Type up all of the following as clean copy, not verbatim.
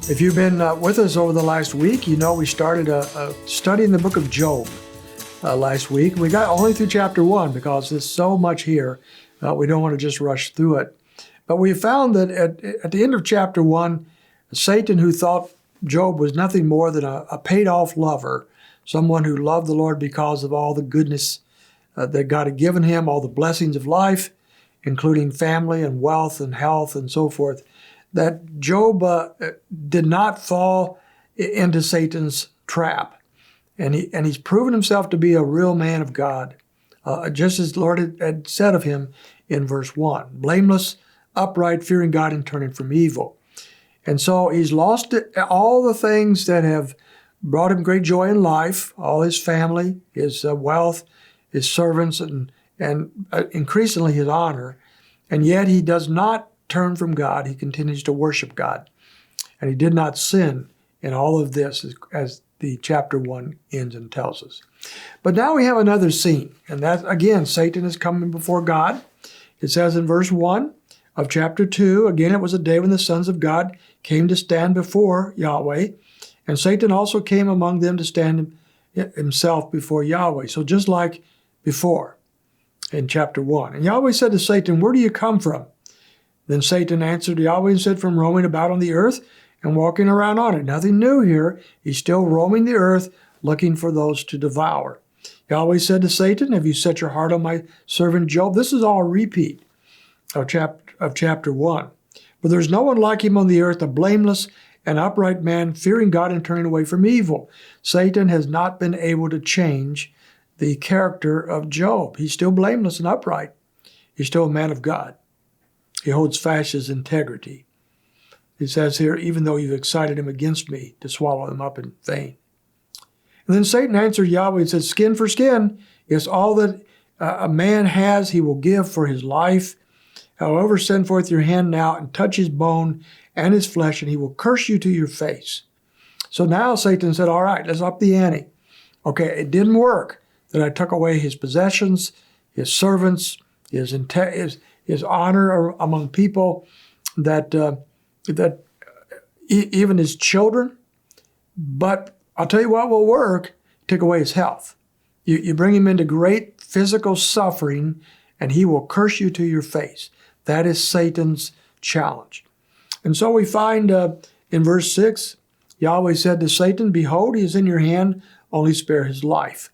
If you've been with us over the last week, you know we started a study in the book of Job last week. We got only through chapter 1 because there's so much here. We don't want to just rush through it. But we found that at the end of chapter 1, Satan, who thought Job was nothing more than a paid-off lover, someone who loved the Lord because of all the goodness that God had given him, all the blessings of life, including family and wealth and health and so forth, that Job did not fall into Satan's trap. And he's proven himself to be a real man of God, just as the Lord had said of him in verse 1. Blameless, upright, fearing God, and turning from evil. And so he's lost all the things that have brought him great joy in life, all his family, his wealth, his servants, and increasingly his honor. And yet he does not turn from God. He continues to worship God. And he did not sin in all of this, as the chapter 1 ends and tells us. But now we have another scene. And that, again, Satan is coming before God. It says in verse 1 of chapter 2, again, it was a day when the sons of God came to stand before Yahweh. And Satan also came among them to stand himself before Yahweh. So just like before in chapter 1. And Yahweh said to Satan, "Where do you come from?" Then Satan answered Yahweh and said, "From roaming about on the earth and walking around on it." Nothing new here. He's still roaming the earth, looking for those to devour. Yahweh said to Satan, "Have you set your heart on my servant Job?" This is all a repeat of chapter 1. "For there's no one like him on the earth, a blameless and upright man, fearing God and turning away from evil." Satan has not been able to change the character of Job. He's still blameless and upright. He's still a man of God. He holds fast his integrity. He says here, "Even though you've excited him against me to swallow him up in vain." And then Satan answered Yahweh and said, "Skin for skin. Yes, all that a man has he will give for his life. However, send forth your hand now and touch his bone and his flesh, and he will curse you to your face." So now Satan said, all right, let's up the ante. Okay, it didn't work that I took away his possessions, his servants, his honor among people, that even his children. But I'll tell you what will work: take away his health. You bring him into great physical suffering, and he will curse you to your face. That is Satan's challenge. And so we find in verse 6, Yahweh said to Satan, "Behold, he is in your hand, only spare his life."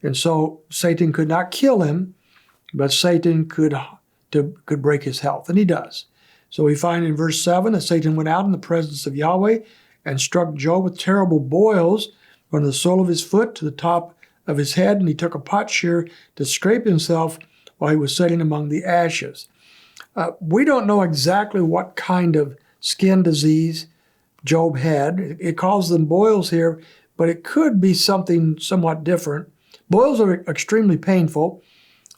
And so Satan could not kill him, but Satan could break his health, and he does. So we find in verse 7 that Satan went out in the presence of Yahweh and struck Job with terrible boils from the sole of his foot to the top of his head, and he took a potsherd to scrape himself while he was sitting among the ashes. We don't know exactly what kind of skin disease Job had. It calls them boils here, but it could be something somewhat different. Boils are extremely painful.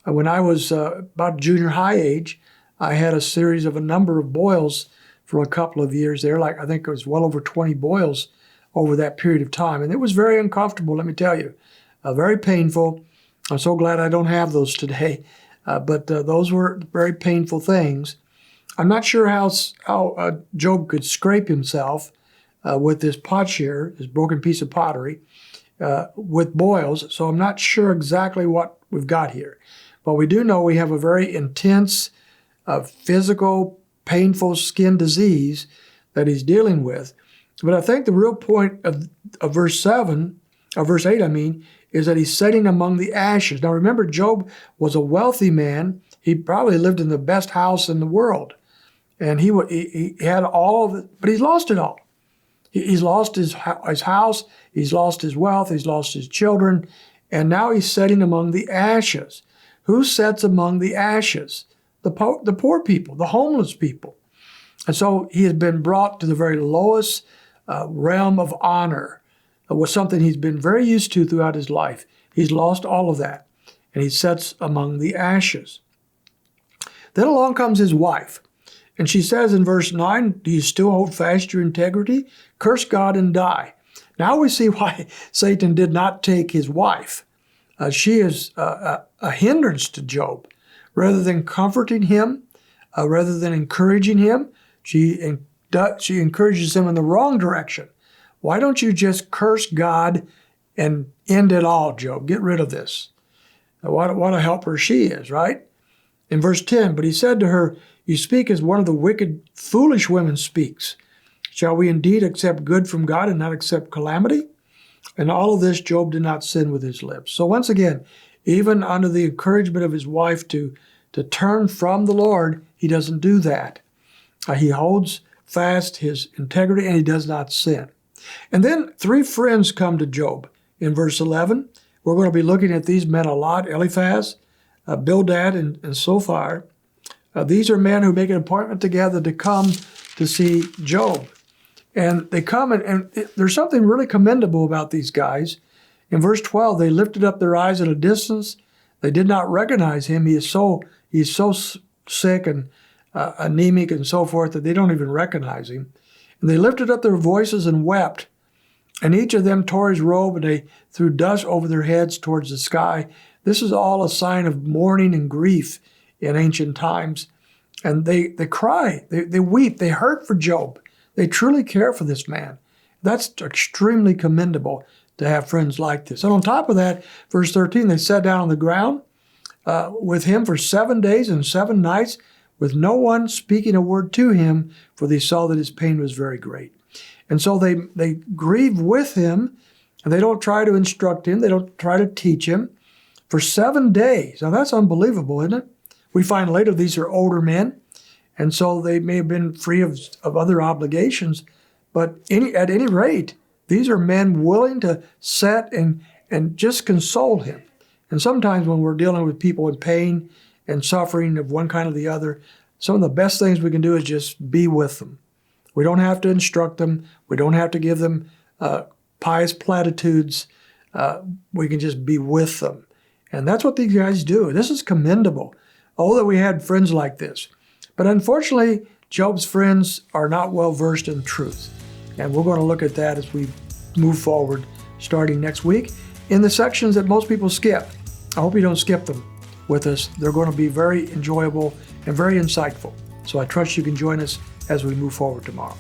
When I was about junior high age, I had a number of boils for a couple of years there. Like, I think it was well over 20 boils over that period of time. And it was very uncomfortable, let me tell you. Very painful. I'm so glad I don't have those today. But those were very painful things. I'm not sure how Job could scrape himself with this potsherd, this broken piece of pottery, with boils. So I'm not sure exactly what we've got here. But we do know we have a very intense, physical, painful skin disease that he's dealing with. But I think the real point of verse 8, is that he's sitting among the ashes. Now remember, Job was a wealthy man. He probably lived in the best house in the world. And he had all of it, but he's lost it all. He's lost his house, he's lost his wealth, he's lost his children, and now he's sitting among the ashes. Who sits among the ashes? The poor people, the homeless people. And so he has been brought to the very lowest realm of honor. It was something he's been very used to throughout his life. He's lost all of that, and he sits among the ashes. Then along comes his wife, and she says in verse 9, "Do you still hold fast your integrity? Curse God and die." Now we see why Satan did not take his wife. She is a hindrance to Job. Rather than comforting him, rather than encouraging him, she she encourages him in the wrong direction. Why don't you just curse God and end it all, Job? Get rid of this. What a helper she is, right? In verse 10, but he said to her, you speak as one of the wicked, foolish women speaks. Shall we indeed accept good from God and not accept calamity? And all of this, Job did not sin with his lips. So once again, even under the encouragement of his wife to turn from the Lord, he doesn't do that. He holds fast his integrity and he does not sin. And then 3 friends come to Job. In verse 11, we're going to be looking at these men a lot: Eliphaz, Bildad, and Zophar. These are men who make an appointment together to come to see Job. And they come, and there's something really commendable about these guys. In verse 12, they lifted up their eyes at a distance. They did not recognize him. He's so sick and anemic and so forth that they don't even recognize him. And they lifted up their voices and wept. And each of them tore his robe, and they threw dust over their heads towards the sky. This is all a sign of mourning and grief in ancient times. And they cry, they weep, they hurt for Job. They truly care for this man. That's extremely commendable to have friends like this. And on top of that, verse 13, they sat down on the ground with him for 7 days and 7 nights, with no one speaking a word to him, for they saw that his pain was very great. And so they grieve with him, and they don't try to instruct him. They don't try to teach him for 7 days. Now that's unbelievable, isn't it? We find later these are older men, and so they may have been free of other obligations. But at any rate, these are men willing to sit and just console him. And sometimes when we're dealing with people in pain and suffering of one kind or the other, some of the best things we can do is just be with them. We don't have to instruct them. We don't have to give them pious platitudes. We can just be with them. And that's what these guys do. This is commendable. Oh, that we had friends like this. But unfortunately, Job's friends are not well versed in truth. And we're going to look at that as we move forward starting next week in the sections that most people skip. I hope you don't skip them with us. They're going to be very enjoyable and very insightful. So I trust you can join us as we move forward tomorrow.